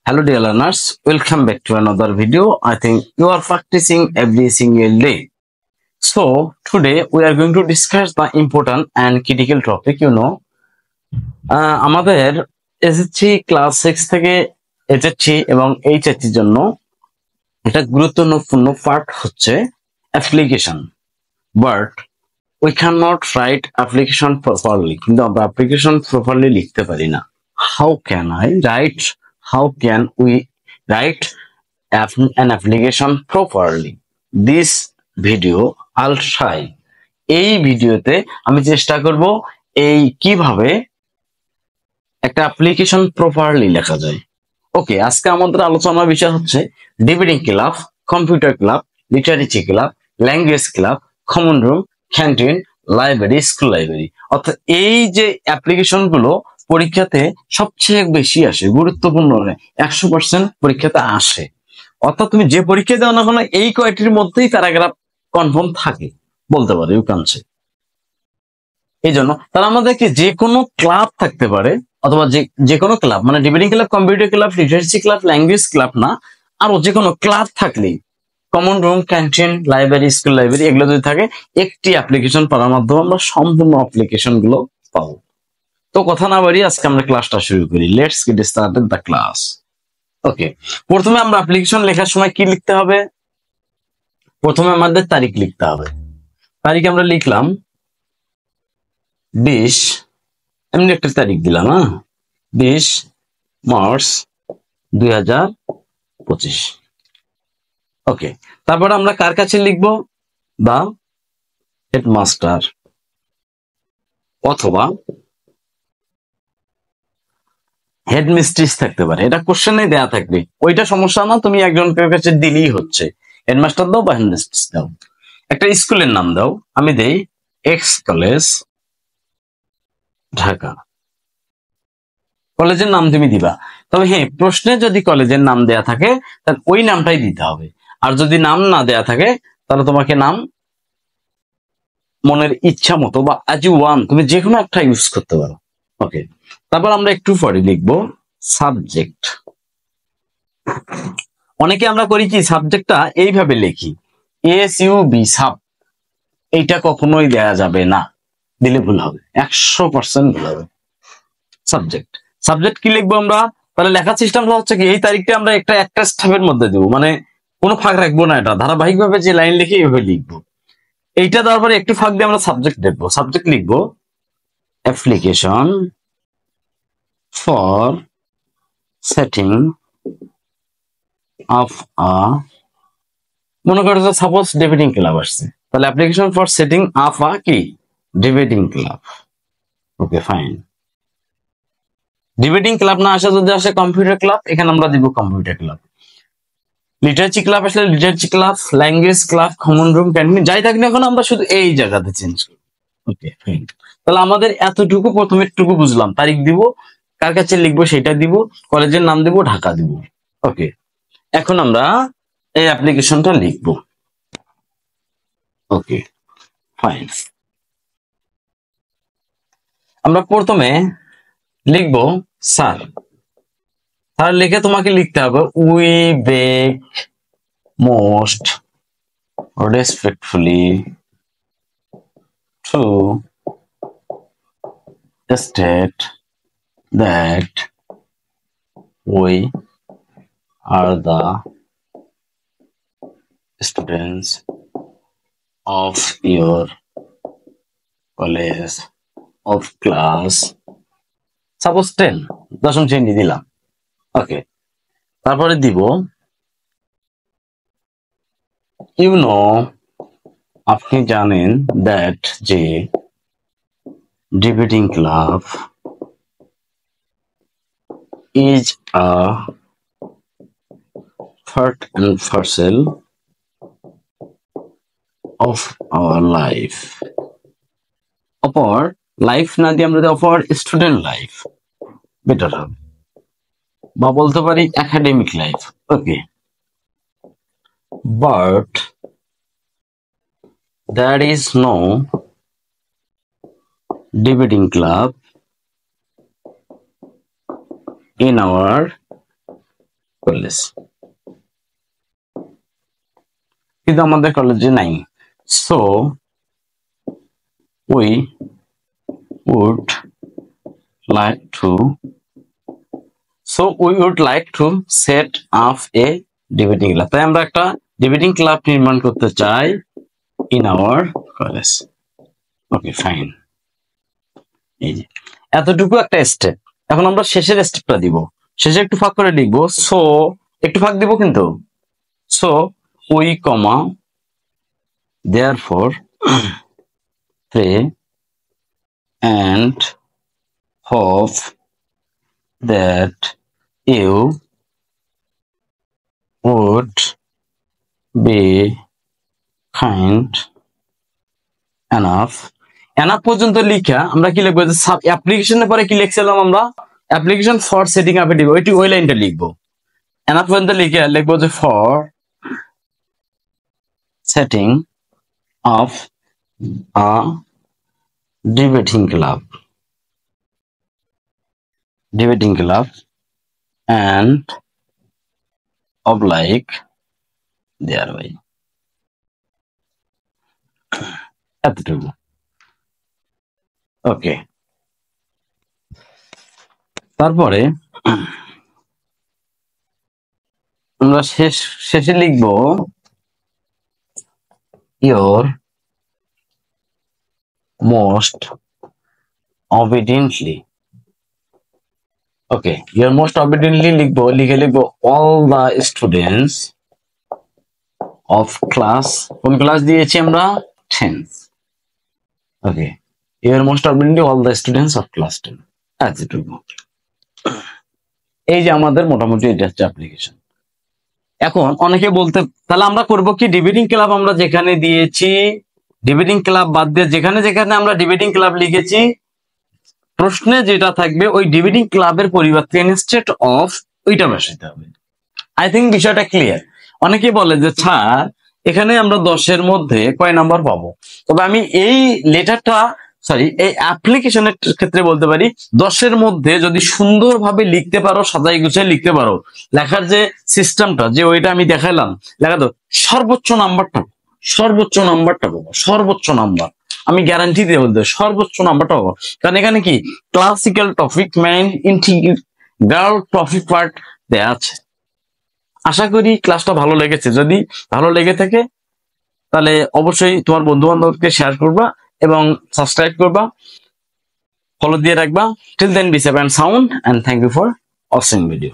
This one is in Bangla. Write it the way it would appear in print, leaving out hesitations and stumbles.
Hello dear learners, welcome back to another video. I think you are practicing every single day. So today we are going to discuss the important and critical topic. আমাদের এসএসসি ক্লাস 6 থেকে এইচএসসি এবং এইচএসসির জন্য একটা গুরুত্বপূর্ণ পার্ট হচ্ছে application. But we cannot write application properly. কিন্তু আমরা অ্যাপ্লিকেশন প্রপারলি লিখতে পারি না। How can we write an application properly? This video I'll try. এই ভিডিওতে আমি চেষ্টা করব এই কিভাবে একটা অ্যাপ্লিকেশন প্রপারলি লেখা যায়। ওকে, আজকে আমাদের আলোচনার বিষয় হচ্ছে debating club, computer club, literature club, language club, common room, canteen, library, school library. অর্থাৎ এই যে অ্যাপ্লিকেশন গুলো পরীক্ষাতে সবচেয়ে বেশি আসে, গুরুত্বপূর্ণ 100% পরীক্ষাতে আসে। অর্থাৎ তুমি যে পরীক্ষা দাও না কেন এই কয়টির মধ্যেই প্যারাগ্রাফ কনফার্ম থাকে বলতে পারে ইউকাংশে। এই জন্য তারা আমাদেরকে যে কোনো ক্লাব থাকতে পারে অথবা যে কোনো ক্লাব, মানে debating club, computer club, literature club, language club না, আরো যে কোনো ক্লাব থাকলেই common room, canteen, library, school library এগুলো যদি থাকে, একটি অ্যাপ্লিকেশন পড়ার মাধ্যমে আমরা সম্পূর্ণ অ্যাপ্লিকেশন গুলো পাবো। তো কথা না বাড়িয়ে আজকে আমরা ক্লাসটা শুরু করি। Let's get started the class. Okay, প্রথমে আমরা অ্যাপ্লিকেশন লেখার সময় কি লিখতে হবে? প্রথমে আমাদের তারিখ লিখতে হবে। তারিখ আমরা লিখলাম 20, এমনি একটা তারিখ দিলাম, 20 মার্চ 2025। ওকে, তারপর আমরা কার কাছে লিখবো? বা হেডমাস্টার অথবা হেডমিস্ট্রেস থাকতে পারে, এটা কোশ্চেনে দেয়া থাকবে, ওইটা সমস্যা না, তুমি একজনের কাছে দিলেই হচ্ছে। হেডমাস্টার দাও বা হেডমিস্ট্রেস দাও। একটা স্কুলের নাম দাও, আমি দেই এক্স কলেজ ঢাকা। কলেজের নাম তুমি দিবা, তবে হ্যাঁ, প্রশ্নে যদি কলেজের নাম দেয়া থাকে তাহলে ওই নামটাই দিতে হবে। আর যদি নাম না দেয়া থাকে তাহলে তোমাকে নাম মনের ইচ্ছা মতো বা অ্যাজ ইউ ওয়ান তুমি যে কোনো একটা ইউজ করতে পারো। ওকে, তারপর আমরা একটু পরে লিখবো সাবজেক্ট। অনেকে আমরা করি কি, সাবজেক্টটা এইভাবে লিখি SUB সাব, এইটা কখনোই দেয়া যাবে না, দিলে ভুল হবে, 100% ভুল হবে। সাবজেক্ট কি লিখবো আমরা? তাহলে লেখার সিস্টেমটা হচ্ছে কি, এই তারিখটা আমরা একটা স্টেপের মধ্যে দেবো, মানে কোনো ফাঁক রাখবো না, এটা ধারাবাহিক ভাবে যে লাইন লিখে এইভাবে লিখবো। এইটা দেওয়ার পরে একটু ফাঁক দিয়ে আমরা সাবজেক্ট দেখবো। সাবজেক্ট লিখবো অ্যাপ্লিকেশন ফর সেটিং অফ মনে করো সাপোজ ডিবেটিং ক্লাব আসছে, তাহলে অ্যাপ্লিকেশন ফর সেটিং আপ কি debating club. Okay fine. Debating club না আসে, যদি আসে কম্পিউটার ক্লাব, এখানে আমরা দিব কম্পিউটার ক্লাব। লিটারেচার ক্লাব আসলে literature club, language club, common room, canteen, যাই থাকি না এখন আমরা শুধু এই জায়গাতে চেঞ্জ করি। Okay fine. তাহলে আমাদের এতটুকু প্রথমেরটুকু বুঝলাম। তারিখ দিব, কার কাছে লিখবো সেটা দিব, কলেজের নাম দিব, ঢাকা দিব। ওকে, এখন আমরা এই অ্যাপ্লিকেশনটা লিখবো। Okay fine. আমরা প্রথমে লিখবো স্যার। স্যার লিখে তোমাকে লিখতে হবে we beg most respectfully two state that we are the students of your college of class suppose 10, দশম শ্রেণী দিলাম। ওকে, তারপরে দিব আপনি জানেন that যে debating club is a part and parcel of our life. অপর লাইফ না দিয়ে আমরা অপর স্টুডেন্ট লাইফ বেটার হবে, বা বলতে পারি academic life. Okay, but there is no debating club in our college, কিন্তু আমাদের কলেজে নাই। So we would like to set up a debating club. তাই আমরা একটা ডিবেটিং ক্লাব নির্মাণ করতে চাই in our college. Okay fine, এই যে এতটুকু একটা স্টেপ। এখন আমরা শেষের স্টেপটা দিব, শেষে একটু ফাঁক করে লিখবো। সো একটু ফাঁক দিব কিন্তু, so we comma therefore pray and hope that you would be kind enough পর্যন্ত লিখা আমরা কি লিখবো, সাব অ্যাপ্লিকেশনের পরে কি লিখছিলাম আমরা, অ্যাপ্লিকেশন ফর সেটিং আপ এ দিব, ওই লাইনটা লিখবো। এনাফ পর্যন্ত লিখে লিখবো যে for setting up a debating club and oblige thereby। এতটুকু। ওকে, তারপরে আমরা শেষে লিখবো your most obediently। Okay, your most obediently লিখবো all the students of class, কোন ক্লাস দিয়েছি আমরা, 10th। Okay, your most obediently all the students of class 10। এতটুকু। এই যে আমাদের মোটামুটি এটা হচ্ছে অ্যাপ্লিকেশন। এখন অনেকে বলতে, তাহলে আমরা করব কি, ডিবেটিং ক্লাব আমরা যেখানে দিয়েছি, ডিবেটিং ক্লাব বাদ দিয়ে যেখানে যেখানে আমরা ডিবেটিং ক্লাব লিখেছি, প্রশ্নে যেটা থাকবে ওই ডিবেটিং ক্লাবের পরিবর্তে ইনস্টেড অফ ওইটা বসাতে হবে। আই থিঙ্ক বিষয়টা ক্লিয়ার। অনেকে বলে যে স্যার এখানে আমরা 10-এর মধ্যে কয় নাম্বার পাবো, তবে আমি এই এই অ্যাপ্লিকেশনের ক্ষেত্রে বলতে পারি 10-এর মধ্যে যদি সুন্দরভাবে লিখতে পারো, সাজাই গুছাই লিখতে পারো, লেখার যে সিস্টেমটা যে ওইটা আমি দেখাইলাম, লেখা তো সর্বোচ্চ নাম্বারটা পাবো, সর্বোচ্চ নাম্বার আমি গ্যারান্টি দিয়ে বলতে সর্বোচ্চ নাম্বারটা পাবো। কারণ এখানে কি classical topic, main, integral topic part দেয়া আছে। আশা করি ক্লাসটা ভালো লেগেছে। যদি ভালো লেগে থাকে তাহলে অবশ্যই তোমার বন্ধু বান্ধবকে শেয়ার করবা এবং সাবস্ক্রাইব করবা, ফলো দিয়ে রাখবা। Till then be safe and sound, and thank you for watching video.